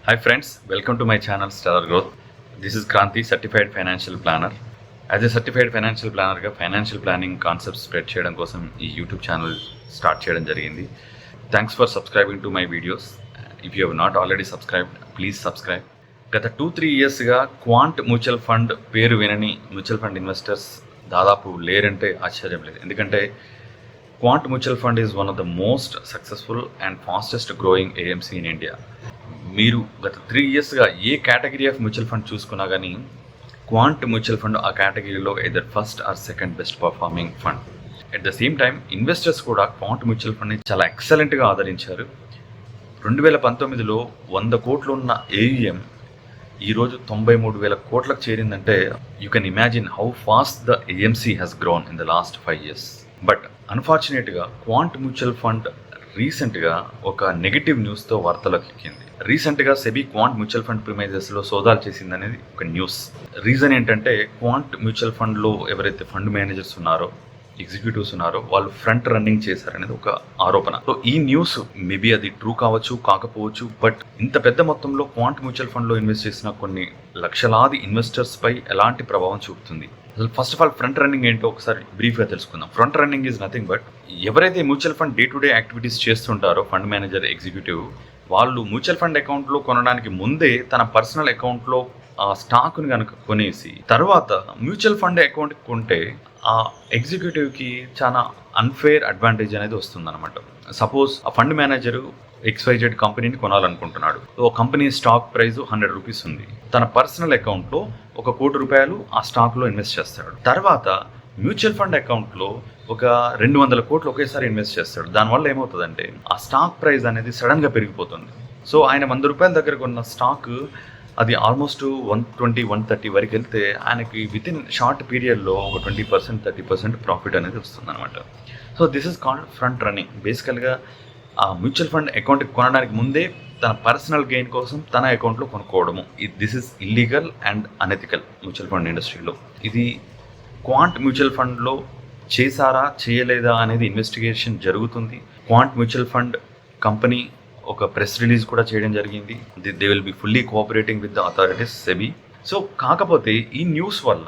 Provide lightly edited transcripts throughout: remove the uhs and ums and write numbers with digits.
Hi friends, welcome to my channel Stellar Growth. This is Kranti, Certified Financial Planner. As a Certified Financial Planner గా financial planning concept spread చేయడం కోసం ఈ YouTube channel start చేయడం జరిగింది. Thanks for subscribing to my videos. If you have not already subscribed please subscribe. గత 2-3 ఇయర్స్గా quant mutual fund పేరు వినని మ్యూచువల్ ఫండ్ ఇన్వెస్టర్స్ దాదాపు లేరంటే ఆశ్చర్యం లేదు. ఎందుకంటే Quant mutual fund is one of the most successful and fastest growing AMC in India. మీరు గత 3 ఇయర్స్గా ఏ కేటగిరీ ఆఫ్ మ్యూచువల్ ఫండ్ చూసుకున్నా కానీ క్వాంట్ మ్యూచువల్ ఫండ్ ఆ కేటగిరీలో either first or second best performing fund. At the same time investors కూడా Quant mutual ఫండ్ని చాలా ఎక్సలెంట్గా ఆదరించారు. 2019లో 100 కోట్లు ఉన్న ఏయుఎం ఈరోజు 93,000 కోట్లకు చేరిందంటే you can imagine how fast the AMC has grown in the last 5 years. But అన్ఫార్చునేట్గా క్వాంట్ మ్యూచువల్ ఫండ్ రీసెంట్గా ఒక నెగిటివ్ న్యూస్తో వార్తలోకి ఎక్కింది. రీసెంట్గా సెబీ క్వాంట్ మ్యూచువల్ ఫండ్ ప్రిమైజెస్లో సోదాలు చేసిందనేది ఒక న్యూస్. రీజన్ ఏంటంటే క్వాంట్ మ్యూచువల్ ఫండ్లో ఎవరైతే ఫండ్ మేనేజర్స్ ఉన్నారో ఎగ్జిక్యూటివ్స్ ఉన్నారో వాళ్ళు ఫ్రంట్ రన్నింగ్ చేశారనేది ఒక ఆరోపణ. సో ఈ న్యూస్ మేబీ అది ట్రూ కావచ్చు కాకపోవచ్చు, బట్ ఇంత పెద్ద మొత్తంలో క్వాంట్ మ్యూచువల్ ఫండ్లో ఇన్వెస్ట్ చేసిన కొన్ని లక్షలాది ఇన్వెస్టర్స్ పై ఎలాంటి ప్రభావం చూపుతుంది? అసలు first of all front running ఏంటో ఒకసారి బ్రీఫ్గా తెలుసుకుందాం. Front running is nothing but ఎవరైతే mutual fund day to day activities చేస్తుంటారో ఫండ్ మేనేజర్ ఎగ్జిక్యూటివ్ వాళ్ళు మ్యూచువల్ ఫండ్ అకౌంట్లో కొనడానికి ముందే తన పర్సనల్ అకౌంట్లో ఆ స్టాక్ను కనుక కొనేసి తర్వాత మ్యూచువల్ ఫండ్ అకౌంట్ కొంటే ఆ ఎగ్జిక్యూటివ్కి చాలా అన్ఫేర్ అడ్వాంటేజ్ అనేది వస్తుందన్నమాట. సపోజ్ ఆ ఫండ్ మేనేజరు XYZ కంపెనీని కొనాలనుకుంటున్నాడు. ఓ కంపెనీ స్టాక్ ప్రైస్ 100 రూపీస్ ఉంది. తన పర్సనల్ అకౌంట్లో ₹1 కోటి ఆ స్టాక్లో ఇన్వెస్ట్ చేస్తాడు. తర్వాత మ్యూచువల్ ఫండ్ అకౌంట్లో ఒక 200 కోట్లు ఒకేసారి ఇన్వెస్ట్ చేస్తాడు. దానివల్ల ఏమవుతుందంటే ఆ స్టాక్ ప్రైస్ అనేది సడన్గా పెరిగిపోతుంది. సో ఆయన ₹100 దగ్గర కొన్న స్టాక్ అది ఆల్మోస్ట్ 120-130 వరకు వెళ్తే ఆయనకి విత్ ఇన్ షార్ట్ పీరియడ్లో ఒక 20% 30% ప్రాఫిట్ అనేది వస్తుంది అనమాట. So this is called front running. బేసికల్గా ఆ మ్యూచువల్ ఫండ్ అకౌంట్ కొనడానికి ముందే తన పర్సనల్ గెయిన్ కోసం తన అకౌంట్లో కొనుక్కోవడము, this is illegal and unethical mutual fund ఇండస్ట్రీలో. ఇది క్వాంట్ మ్యూచువల్ ఫండ్లో చేశారా చేయలేదా అనేది ఇన్వెస్టిగేషన్ జరుగుతుంది. క్వాంట్ మ్యూచువల్ ఫండ్ కంపెనీ ఒక ప్రెస్ రిలీజ్ కూడా చేయడం జరిగింది. They will be fully cooperating with the authorities SEBI. So కాకపోతే ఈ న్యూస్ వల్ల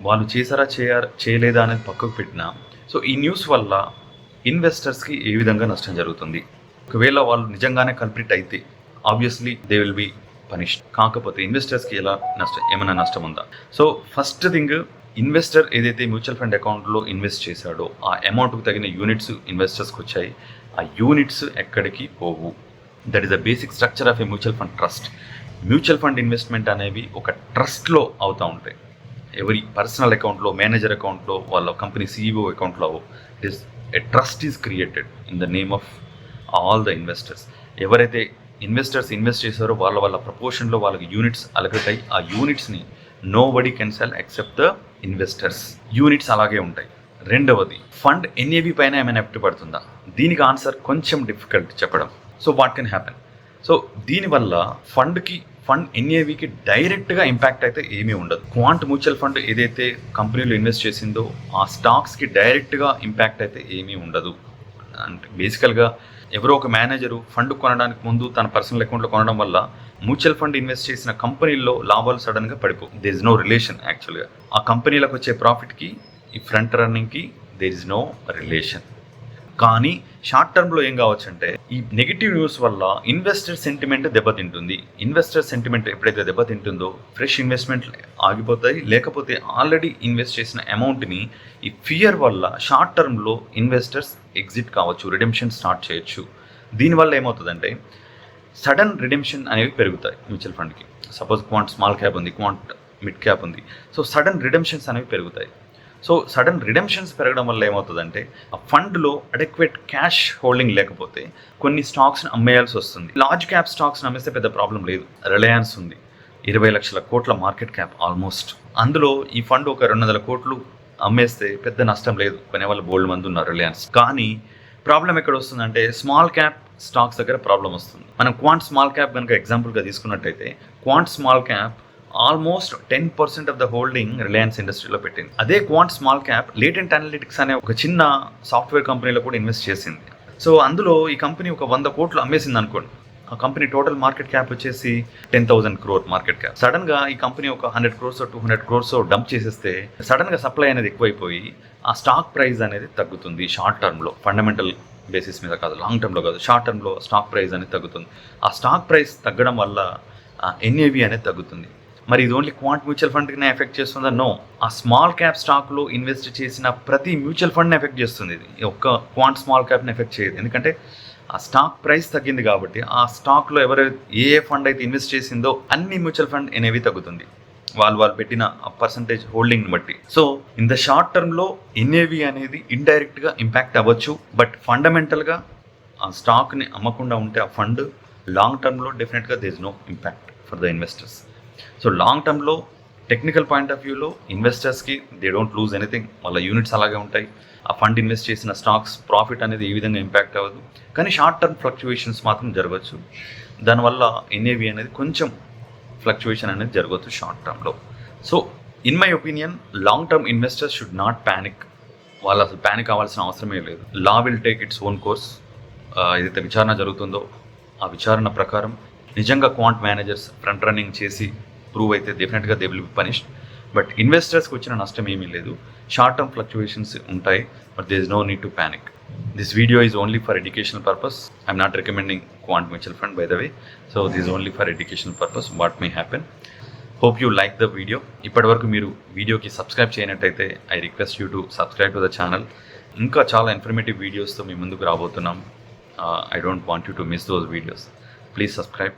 వాళ్ళు చేశారా చేయలేదా అనేది పక్కకు పెట్టినా, సో ఈ న్యూస్ వల్ల ఇన్వెస్టర్స్కి ఏ విధంగా నష్టం జరుగుతుంది? ఒకవేళ వాళ్ళు నిజంగానే కల్ప్రిట్ అయితే obviously they will be punished. కాకపోతే ఇన్వెస్టర్స్కి ఏమైనా నష్టం ఉందా? సో ఫస్ట్ థింగ్, ఇన్వెస్టర్ ఏదైతే మ్యూచువల్ ఫండ్ అకౌంట్లో ఇన్వెస్ట్ చేశాడో ఆ అమౌంట్కి తగిన యూనిట్స్ ఇన్వెస్టర్స్కి వచ్చాయి. ఆ యూనిట్స్ ఎక్కడికి పోవు. That is the basic structure of A mutual fund trust. Mutual fund investment అనేవి ఒక ట్రస్ట్లో అవుతూ ఉంటాయి. ఎవరి పర్సనల్ అకౌంట్లో, మేనేజర్ అకౌంట్లో, వాళ్ళ కంపెనీ CEO అకౌంట్లో it is a trust is created in the name of all the investors. ఎవరైతే ఇన్వెస్టర్స్ ఇన్వెస్ట్ చేశారో వాళ్ళ ప్రపోర్షన్లో వాళ్ళకి యూనిట్స్ అలకట్ అయ్యి ఆ యూనిట్స్ని nobody can sell except the investors. Units అలాగే ఉంటాయి. రెండవది, ఫండ్ NAV పైన ఏమైనా ఎఫెక్ట్ పడుతుందా? దీనికి ఆన్సర్ కొంచెం డిఫికల్ట్ చెప్పడం. So what can happen? So దీనివల్ల ఫండ్ NAVకి డైరెక్ట్గా ఇంపాక్ట్ అయితే ఏమీ ఉండదు. క్వాంట్ మ్యూచువల్ ఫండ్ ఏదైతే కంపెనీలో ఇన్వెస్ట్ చేసిందో ఆ స్టాక్స్కి డైరెక్ట్గా ఇంపాక్ట్ అయితే ఏమీ ఉండదు. అంటే బేసికల్గా ఎవరో ఒక మేనేజరు ఫండ్ కొనడానికి ముందు తన పర్సనల్ అకౌంట్లో కొనడం వల్ల మ్యూచువల్ ఫండ్ ఇన్వెస్ట్ చేసిన కంపెనీల్లో లాభాలు సడన్గా పడిపో. There is no relation. యాక్చువల్గా ఆ కంపెనీలకు వచ్చే ప్రాఫిట్కి ఈ ఫ్రంట్ రన్నింగ్కి దేర్ ఇస్ నో రిలేషన్. కానీ షార్ట్ టర్మ్లో ఏం కావచ్చు అంటే ఈ నెగిటివ్ న్యూస్ వల్ల ఇన్వెస్టర్ సెంటిమెంట్ దెబ్బతింటుంది. ఇన్వెస్టర్ సెంటిమెంట్ ఎప్పుడైతే దెబ్బతింటుందో ఫ్రెష్ ఇన్వెస్ట్మెంట్ ఆగిపోతాయి. లేకపోతే ఆల్రెడీ ఇన్వెస్ట్ చేసిన అమౌంట్ని ఈ ఫియర్ వల్ల షార్ట్ టర్మ్లో ఇన్వెస్టర్స్ ఎగ్జిట్ కావచ్చు, రిడెంప్షన్ స్టార్ట్ చేయొచ్చు. దీనివల్ల ఏమవుతుందంటే సడన్ రిడెంప్షన్ అనేవి పెరుగుతాయి మ్యూచువల్ ఫండ్కి. సపోజ్ క్వాంట్ స్మాల్ క్యాప్ ఉంది, క్వాంట్ మిడ్ క్యాప్ ఉంది. సో సడన్ రిడెంప్షన్స్ అనేవి పెరుగుతాయి. సో సడన్ రిడెంప్షన్స్ పెరగడం వల్ల ఏమవుతుందంటే ఆ ఫండ్లో అడెక్వేట్ క్యాష్ హోల్డింగ్ లేకపోతే కొన్ని స్టాక్స్ని అమ్మేయాల్సి వస్తుంది. లార్జ్ క్యాప్ స్టాక్స్ని అమ్మేస్తే పెద్ద ప్రాబ్లం లేదు. రిలయన్స్ ఉంది, 20 లక్షల కోట్ల మార్కెట్ క్యాప్ ఆల్మోస్ట్. అందులో ఈ ఫండ్ ఒక 200 కోట్లు అమ్మేస్తే పెద్ద నష్టం లేదు. కొనేవాళ్ళు బోల్డ్ మంది ఉన్నారు రిలయన్స్. కానీ ప్రాబ్లం ఎక్కడ వస్తుందంటే స్మాల్ క్యాప్ స్టాక్స్ దగ్గర ప్రాబ్లం వస్తుంది. మనం క్వాంట్ స్మాల్ క్యాప్ కనుక ఎగ్జాంపుల్గా తీసుకున్నట్టయితే quant small cap almost 10% of the holding Reliance ఇండస్ట్రీలో పెట్టింది. అదే quant small cap latent analytics అనే ఒక చిన్న సాఫ్ట్వేర్ కంపెనీలో కూడా ఇన్వెస్ట్ చేసింది. సో అందులో ఈ కంపెనీ ఒక 100 కోట్లు అమ్మేసింది అనుకోండి. ఆ కంపెనీ టోటల్ మార్కెట్ క్యాప్ వచ్చేసి 10,000 crore మార్కెట్ క్యాప్. సడన్గా ఈ కంపెనీ ఒక 100 crores 200 crores డంప్ చేసేస్తే సడన్గా సప్లై అనేది ఎక్కువైపోయి ఆ స్టాక్ ప్రైస్ అనేది తగ్గుతుంది. షార్ట్ టర్మ్లో ఫండమెంటల్ బేసిస్ మీద కాదు, లాంగ్ టర్మ్లో కాదు, షార్ట్ టర్మ్లో స్టాక్ ప్రైస్ అనేది తగ్గుతుంది. ఆ స్టాక్ ప్రైస్ తగ్గడం వల్ల ఎన్ఏవి అనేది తగ్గుతుంది. మరి ఇది ఓన్లీ క్వాంట్ మ్యూచువల్ ఫండ్కి ఎఫెక్ట్ చేస్తుందా? నో. ఆ స్మాల్ క్యాప్ స్టాక్లో ఇన్వెస్ట్ చేసిన ప్రతి మ్యూచువల్ ఫండ్ని ఎఫెక్ట్ చేస్తుంది. ఇది ఒక్క క్వాంట్ స్మాల్ క్యాప్ని ఎఫెక్ట్ చేయదు. ఎందుకంటే ఆ స్టాక్ ప్రైస్ తగ్గింది కాబట్టి ఆ స్టాక్లో ఎవరైతే ఏ ఫండ్ అయితే ఇన్వెస్ట్ చేసిందో అన్ని మ్యూచువల్ ఫండ్ ఎన్ఏవి తగ్గుతుంది, వాళ్ళు పెట్టిన పర్సంటేజ్ హోల్డింగ్ని బట్టి. సో ఇన్ ద షార్ట్ టర్మ్లో ఎన్ఏవి అనేది ఇండైరెక్ట్గా ఇంపాక్ట్ అవ్వచ్చు. బట్ ఫండమెంటల్గా ఆ స్టాక్ని అమ్మకుండా ఉంటే ఆ ఫండ్ లాంగ్ టర్మ్లో డెఫినెట్గా there is no impact for the investors. So long టర్మ్లో టెక్నికల్ పాయింట్ ఆఫ్ వ్యూలో ఇన్వెస్టర్స్కి దే డోంట్ లూజ్ ఎనీథింగ్. వాళ్ళ యూనిట్స్ అలాగే ఉంటాయి. ఆ ఫండ్ ఇన్వెస్ట్ చేసిన స్టాక్స్ ప్రాఫిట్ అనేది ఏ విధంగా ఇంపాక్ట్ అవ్వదు. కానీ షార్ట్ టర్మ్ ఫ్లక్చువేషన్స్ మాత్రం జరగవచ్చు. దానివల్ల ఎన్ఏవి అనేది కొంచెం ఫ్లక్చువేషన్ అనేది జరగవచ్చు షార్ట్ టర్మ్లో. So in my opinion long term investors should not panic. వాళ్ళు అసలు ప్యానిక్ అవ్వాల్సిన అవసరమే లేదు. Law will take its own course. ఏదైతే విచారణ జరుగుతుందో ఆ విచారణ ప్రకారం నిజంగా క్వాంట్ మేనేజర్స్ ఫ్రంట్ రన్నింగ్ చేసి ప్రూవ్ అయితే డెఫినెట్గా they will be punished. But ఇన్వెస్టర్స్కి వచ్చిన నష్టం ఏమీ లేదు. షార్ట్ టర్మ్ ఫ్లక్చువేషన్స్ ఉంటాయి, but there is no need to panic. This video is only for educational purpose. I'm not recommending Quant mutual fund by the way. So this only for educational purpose what may happen. Hope you like the video. ఇప్పటివరకు మీరు వీడియోకి subscribe చేయనట్టయితే I request you to subscribe to the channel. ఇంకా చాలా informative వీడియోస్తో మీ ముందుకు రాబోతున్నాం. I don't want you to miss those videos. Please subscribe.